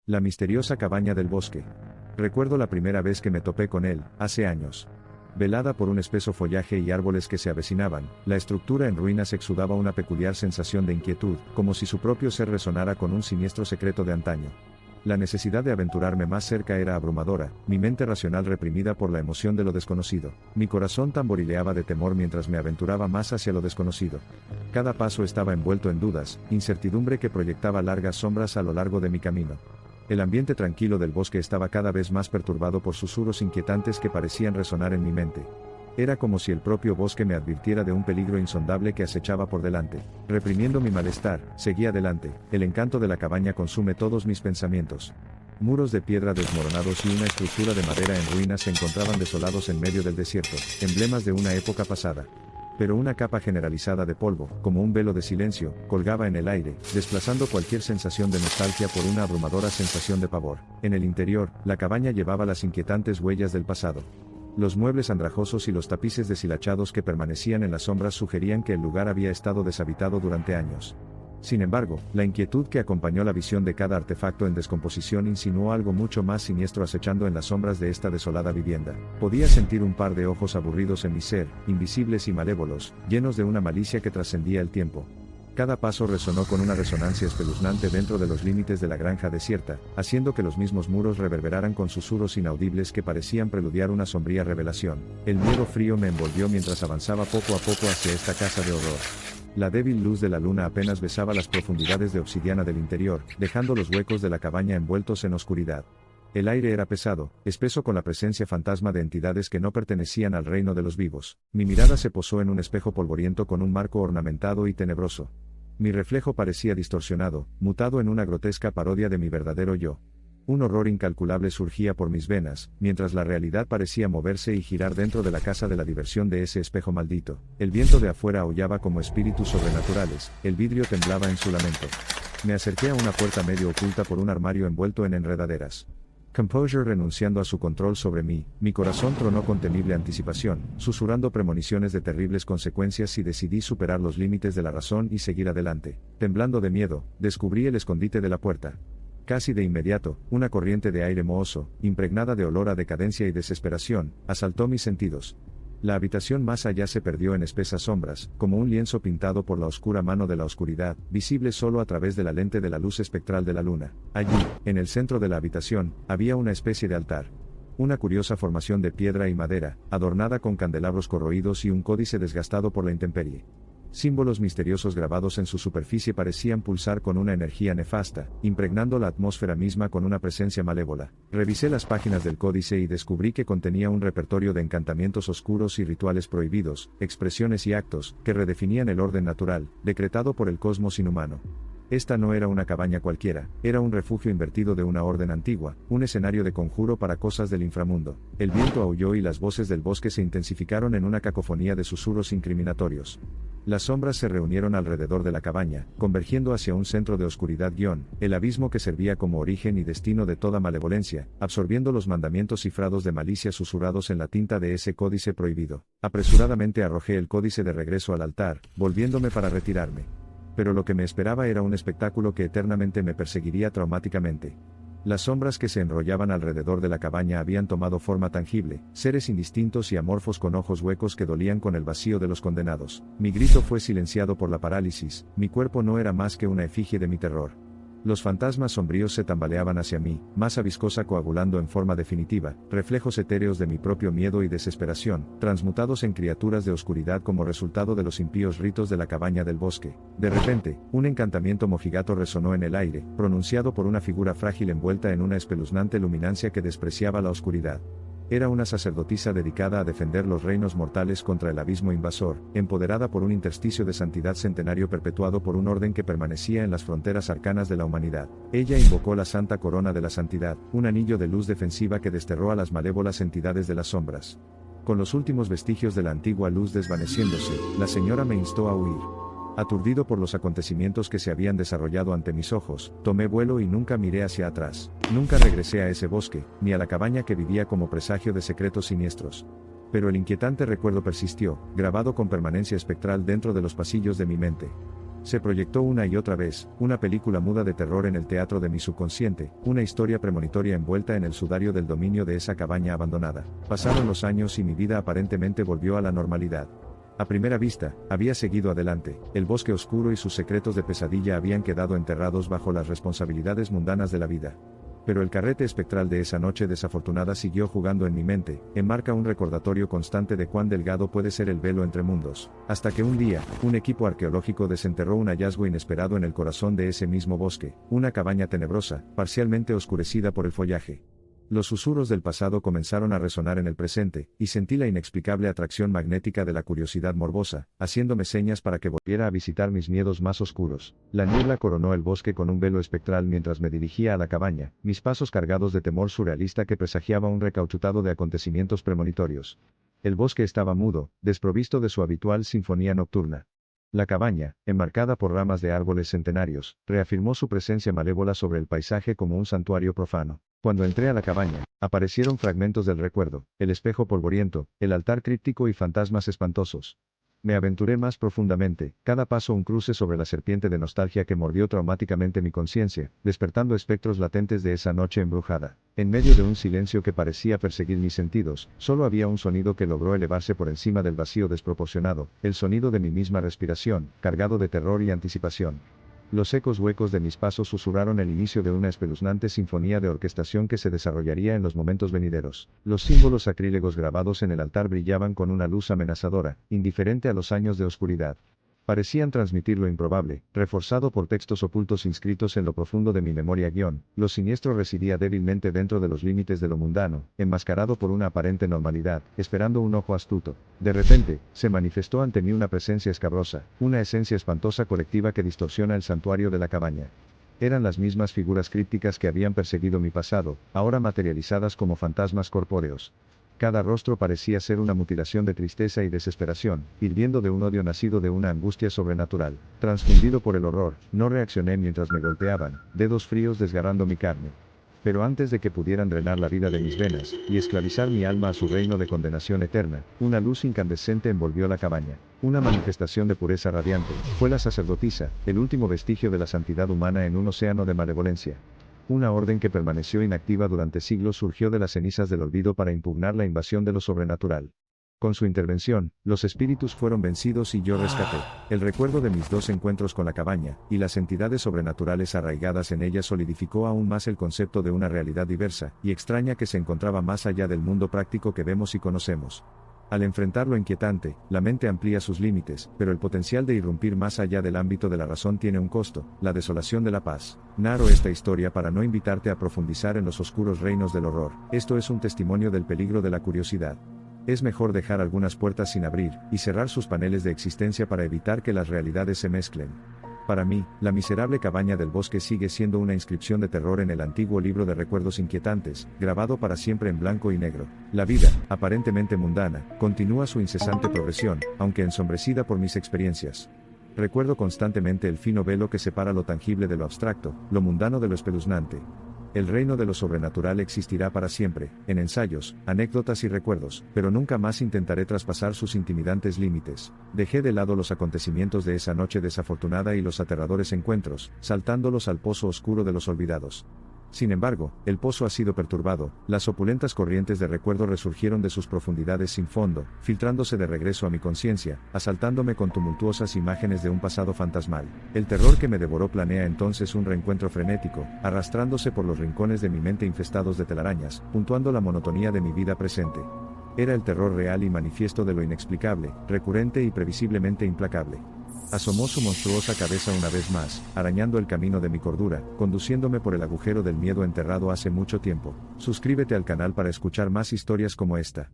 La misteriosa cabaña del bosque. Recuerdo la primera vez que me topé con él, hace años. Velada por un espeso follaje y árboles que se avecinaban, la estructura en ruinas exudaba una peculiar sensación de inquietud, como si su propio ser resonara con un siniestro secreto de antaño. La necesidad de aventurarme más cerca era abrumadora, mi mente racional reprimida por la emoción de lo desconocido. Mi corazón tamborileaba de temor mientras me aventuraba más hacia lo desconocido. Cada paso estaba envuelto en dudas, incertidumbre que proyectaba largas sombras a lo largo de mi camino. El ambiente tranquilo del bosque estaba cada vez más perturbado por susurros inquietantes que parecían resonar en mi mente. Era como si el propio bosque me advirtiera de un peligro insondable que acechaba por delante. Reprimiendo mi malestar, seguí adelante. El encanto de la cabaña consume todos mis pensamientos. Muros de piedra desmoronados y una estructura de madera en ruinas se encontraban desolados en medio del desierto, emblemas de una época pasada. Pero una capa generalizada de polvo, como un velo de silencio, colgaba en el aire, desplazando cualquier sensación de nostalgia por una abrumadora sensación de pavor. En el interior, la cabaña llevaba las inquietantes huellas del pasado. Los muebles andrajosos y los tapices deshilachados que permanecían en las sombras sugerían que el lugar había estado deshabitado durante años. Sin embargo, la inquietud que acompañó la visión de cada artefacto en descomposición insinuó algo mucho más siniestro acechando en las sombras de esta desolada vivienda. Podía sentir un par de ojos aburridos en mi ser, invisibles y malévolos, llenos de una malicia que trascendía el tiempo. Cada paso resonó con una resonancia espeluznante dentro de los límites de la granja desierta, haciendo que los mismos muros reverberaran con susurros inaudibles que parecían preludiar una sombría revelación. El miedo frío me envolvió mientras avanzaba poco a poco hacia esta casa de horror. La débil luz de la luna apenas besaba las profundidades de obsidiana del interior, dejando los huecos de la cabaña envueltos en oscuridad. El aire era pesado, espeso con la presencia fantasma de entidades que no pertenecían al reino de los vivos. Mi mirada se posó en un espejo polvoriento con un marco ornamentado y tenebroso. Mi reflejo parecía distorsionado, mutado en una grotesca parodia de mi verdadero yo. Un horror incalculable surgía por mis venas, mientras la realidad parecía moverse y girar dentro de la casa de la diversión de ese espejo maldito. El viento de afuera aullaba como espíritus sobrenaturales, el vidrio temblaba en su lamento. Me acerqué a una puerta medio oculta por un armario envuelto en enredaderas. Composure renunciando a su control sobre mí, mi corazón tronó con temible anticipación, susurrando premoniciones de terribles consecuencias y decidí superar los límites de la razón y seguir adelante. Temblando de miedo, descubrí el escondite de la puerta. Casi de inmediato, una corriente de aire mohoso, impregnada de olor a decadencia y desesperación, asaltó mis sentidos. La habitación más allá se perdió en espesas sombras, como un lienzo pintado por la oscura mano de la oscuridad, visible solo a través de la lente de la luz espectral de la luna. Allí, en el centro de la habitación, había una especie de altar. Una curiosa formación de piedra y madera, adornada con candelabros corroídos y un códice desgastado por la intemperie. Símbolos misteriosos grabados en su superficie parecían pulsar con una energía nefasta, impregnando la atmósfera misma con una presencia malévola. Revisé las páginas del códice y descubrí que contenía un repertorio de encantamientos oscuros y rituales prohibidos, expresiones y actos, que redefinían el orden natural, decretado por el cosmos inhumano. Esta no era una cabaña cualquiera, era un refugio invertido de una orden antigua, un escenario de conjuro para cosas del inframundo. El viento aulló y las voces del bosque se intensificaron en una cacofonía de susurros incriminatorios. Las sombras se reunieron alrededor de la cabaña, convergiendo hacia un centro de oscuridad el abismo que servía como origen y destino de toda malevolencia, absorbiendo los mandamientos cifrados de malicia susurrados en la tinta de ese códice prohibido. Apresuradamente arrojé el códice de regreso al altar, volviéndome para retirarme. Pero lo que me esperaba era un espectáculo que eternamente me perseguiría traumáticamente. Las sombras que se enrollaban alrededor de la cabaña habían tomado forma tangible, seres indistintos y amorfos con ojos huecos que dolían con el vacío de los condenados. Mi grito fue silenciado por la parálisis, mi cuerpo no era más que una efigie de mi terror. Los fantasmas sombríos se tambaleaban hacia mí, masa viscosa coagulando en forma definitiva, reflejos etéreos de mi propio miedo y desesperación, transmutados en criaturas de oscuridad como resultado de los impíos ritos de la cabaña del bosque. De repente, un encantamiento mojigato resonó en el aire, pronunciado por una figura frágil envuelta en una espeluznante luminancia que despreciaba la oscuridad. Era una sacerdotisa dedicada a defender los reinos mortales contra el abismo invasor, empoderada por un intersticio de santidad centenario perpetuado por un orden que permanecía en las fronteras arcanas de la humanidad. Ella invocó la santa corona de la santidad, un anillo de luz defensiva que desterró a las malévolas entidades de las sombras. Con los últimos vestigios de la antigua luz desvaneciéndose, la señora me instó a huir. Aturdido por los acontecimientos que se habían desarrollado ante mis ojos, tomé vuelo y nunca miré hacia atrás. Nunca regresé a ese bosque, ni a la cabaña que vivía como presagio de secretos siniestros. Pero el inquietante recuerdo persistió, grabado con permanencia espectral dentro de los pasillos de mi mente. Se proyectó una y otra vez, una película muda de terror en el teatro de mi subconsciente, una historia premonitoria envuelta en el sudario del dominio de esa cabaña abandonada. Pasaron los años y mi vida aparentemente volvió a la normalidad. A primera vista, había seguido adelante, el bosque oscuro y sus secretos de pesadilla habían quedado enterrados bajo las responsabilidades mundanas de la vida. Pero el carrete espectral de esa noche desafortunada siguió jugando en mi mente, enmarca un recordatorio constante de cuán delgado puede ser el velo entre mundos, hasta que un día, un equipo arqueológico desenterró un hallazgo inesperado en el corazón de ese mismo bosque, una cabaña tenebrosa, parcialmente oscurecida por el follaje. Los susurros del pasado comenzaron a resonar en el presente, y sentí la inexplicable atracción magnética de la curiosidad morbosa, haciéndome señas para que volviera a visitar mis miedos más oscuros. La niebla coronó el bosque con un velo espectral mientras me dirigía a la cabaña, mis pasos cargados de temor surrealista que presagiaba un recauchutado de acontecimientos premonitorios. El bosque estaba mudo, desprovisto de su habitual sinfonía nocturna. La cabaña, enmarcada por ramas de árboles centenarios, reafirmó su presencia malévola sobre el paisaje como un santuario profano. Cuando entré a la cabaña, aparecieron fragmentos del recuerdo, el espejo polvoriento, el altar críptico y fantasmas espantosos. Me aventuré más profundamente, cada paso un cruce sobre la serpiente de nostalgia que mordió traumáticamente mi conciencia, despertando espectros latentes de esa noche embrujada. En medio de un silencio que parecía perseguir mis sentidos, solo había un sonido que logró elevarse por encima del vacío desproporcionado, el sonido de mi misma respiración, cargado de terror y anticipación. Los ecos huecos de mis pasos susurraron el inicio de una espeluznante sinfonía de orquestación que se desarrollaría en los momentos venideros. Los símbolos sacrílegos grabados en el altar brillaban con una luz amenazadora, indiferente a los años de oscuridad. Parecían transmitir lo improbable, reforzado por textos ocultos inscritos en lo profundo de mi memoria. Lo siniestro residía débilmente dentro de los límites de lo mundano, enmascarado por una aparente normalidad, esperando un ojo astuto. De repente, se manifestó ante mí una presencia escabrosa, una esencia espantosa colectiva que distorsiona el santuario de la cabaña. Eran las mismas figuras crípticas que habían perseguido mi pasado, ahora materializadas como fantasmas corpóreos. Cada rostro parecía ser una mutilación de tristeza y desesperación, hirviendo de un odio nacido de una angustia sobrenatural. Transfundido por el horror, no reaccioné mientras me golpeaban, dedos fríos desgarrando mi carne. Pero antes de que pudieran drenar la vida de mis venas, y esclavizar mi alma a su reino de condenación eterna, una luz incandescente envolvió la cabaña. Una manifestación de pureza radiante, fue la sacerdotisa, el último vestigio de la santidad humana en un océano de malevolencia. Una orden que permaneció inactiva durante siglos surgió de las cenizas del olvido para impugnar la invasión de lo sobrenatural. Con su intervención, los espíritus fueron vencidos y yo rescaté. El recuerdo de mis 2 encuentros con la cabaña, y las entidades sobrenaturales arraigadas en ella solidificó aún más el concepto de una realidad diversa y extraña que se encontraba más allá del mundo práctico que vemos y conocemos. Al enfrentar lo inquietante, la mente amplía sus límites, pero el potencial de irrumpir más allá del ámbito de la razón tiene un costo, la desolación de la paz. Narro esta historia para no invitarte a profundizar en los oscuros reinos del horror. Esto es un testimonio del peligro de la curiosidad. Es mejor dejar algunas puertas sin abrir, y cerrar sus paneles de existencia para evitar que las realidades se mezclen. Para mí, la miserable cabaña del bosque sigue siendo una inscripción de terror en el antiguo libro de recuerdos inquietantes, grabado para siempre en blanco y negro. La vida, aparentemente mundana, continúa su incesante progresión, aunque ensombrecida por mis experiencias. Recuerdo constantemente el fino velo que separa lo tangible de lo abstracto, lo mundano de lo espeluznante. El reino de lo sobrenatural existirá para siempre, en ensayos, anécdotas y recuerdos, pero nunca más intentaré traspasar sus intimidantes límites. Dejé de lado los acontecimientos de esa noche desafortunada y los aterradores encuentros, saltándolos al pozo oscuro de los olvidados. Sin embargo, el pozo ha sido perturbado, las opulentas corrientes de recuerdo resurgieron de sus profundidades sin fondo, filtrándose de regreso a mi conciencia, asaltándome con tumultuosas imágenes de un pasado fantasmal. El terror que me devoró planea entonces un reencuentro frenético, arrastrándose por los rincones de mi mente infestados de telarañas, puntuando la monotonía de mi vida presente. Era el terror real y manifiesto de lo inexplicable, recurrente y previsiblemente implacable. Asomó su monstruosa cabeza una vez más, arañando el camino de mi cordura, conduciéndome por el agujero del miedo enterrado hace mucho tiempo. Suscríbete al canal para escuchar más historias como esta.